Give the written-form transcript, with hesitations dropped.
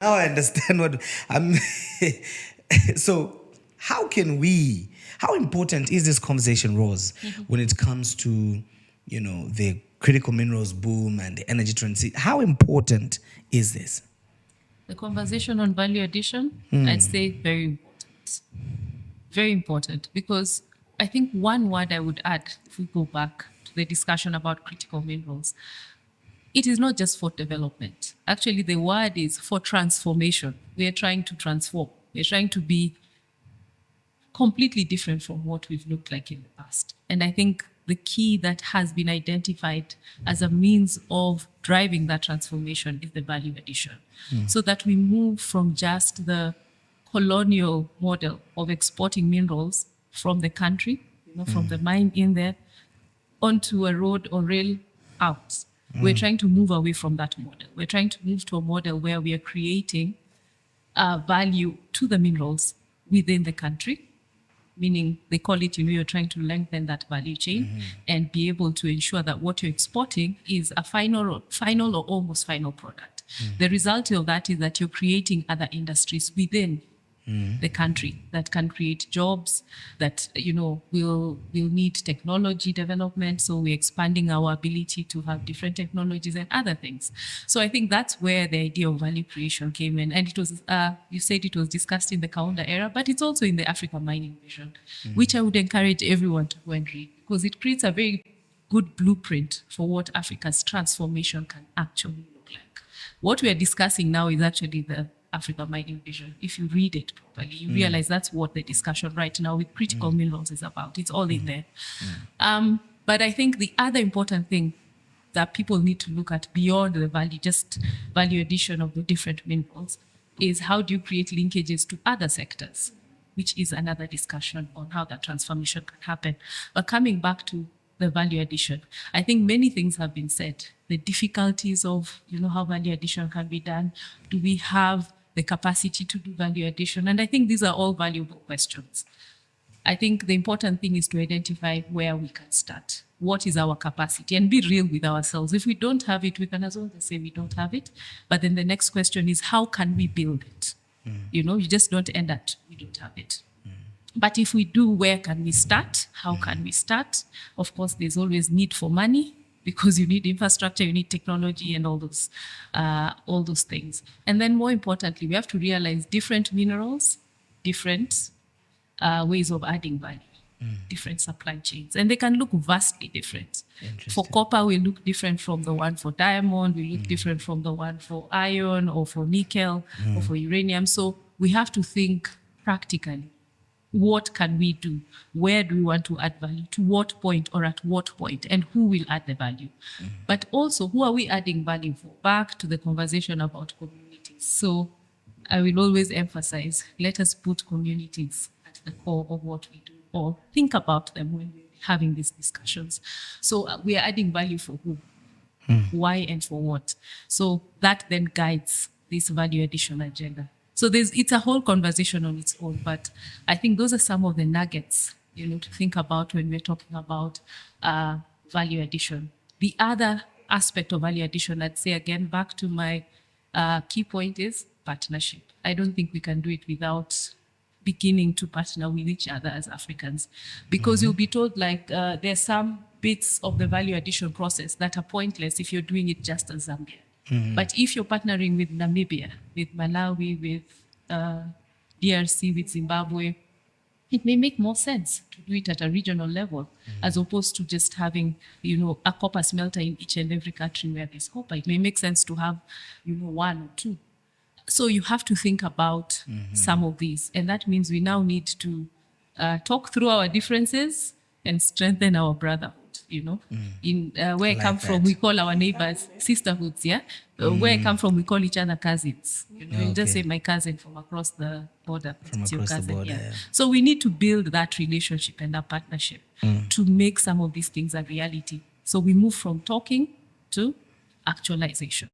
Now I understand what I'm. So, how important is this conversation, Rose, when it comes to, the critical minerals boom and the energy transition? How important is this? The conversation on value addition, I'd say very important. Very important, because I think one word I would add, if we go back to the discussion about critical minerals, it is not just for development. Actually, the word is for transformation. We are trying to transform. We're trying to be completely different from what we've looked like in the past. And I think the key that has been identified as a means of driving that transformation is the value addition. So that we move from just the colonial model of exporting minerals from the country, from the mine in there, onto a road or rail out. We're trying to move away from that model. We're trying to move to a model where we are creating value to the minerals within the country, meaning they call it, you're trying to lengthen that value chain and be able to ensure that what you're exporting is a final or almost final product. The result of that is that you're creating other industries within the country that can create jobs, that will need technology development. So we're expanding our ability to have different technologies and other things. So I think that's where the idea of value creation came in. And it was, you said it was discussed in the Kaunda era, but it's also in the Africa Mining Vision, which I would encourage everyone to go and read, because it creates a very good blueprint for what Africa's transformation can actually look like. What we are discussing now is actually the Africa Mining Vision. If you read it properly, you realize that's what the discussion right now with critical minerals is about. It's all in there. But I think the other important thing that people need to look at beyond the value, just value addition of the different minerals, is how do you create linkages to other sectors, which is another discussion on how that transformation can happen. But coming back to the value addition, I think many things have been said. The difficulties of, how value addition can be done. Do we have the capacity to do value addition? And I think these are all valuable questions. I think the important thing is to identify where we can start. What is our capacity? And be real with ourselves. If we don't have it, we can as well say we don't have it. But then the next question is, how can we build it? You just don't end at, we don't have it. But if we do, where can we start? How can we start? Of course, there's always need for money, because you need infrastructure, you need technology, and all those things. And then more importantly, we have to realize different minerals, different ways of adding value, different supply chains, and they can look vastly different. For copper, we look different from the one for diamond, we look different from the one for iron or for nickel or for uranium. So we have to think practically. What can we do? Where do we want to add value? To what point or at what point? And who will add the value? But also, who are we adding value for? Back to the conversation about communities. So I will always emphasize, let us put communities at the core of what we do, or think about them when we're having these discussions. So we are adding value for who? Why and for what? So that then guides this value addition agenda. So it's a whole conversation on its own, but I think those are some of the nuggets, to think about when we're talking about value addition. The other aspect of value addition, I'd say again, back to my key point, is partnership. I don't think we can do it without beginning to partner with each other as Africans, because you'll be told there's some bits of the value addition process that are pointless if you're doing it just as Zambia. But if you're partnering with Namibia, with Malawi, with DRC, with Zimbabwe, it may make more sense to do it at a regional level, as opposed to just having, a copper smelter in each and every country where there's copper. It may make sense to have, one or two. So you have to think about some of these. And that means we now need to talk through our differences and strengthen our brotherhood. In where I come from, we call our neighbors sisterhoods. Yeah, where I come from, we call each other cousins. You just say my cousin from across the border. It's your cousin. Yeah. So we need to build that relationship and that partnership to make some of these things a reality. So we move from talking to actualization.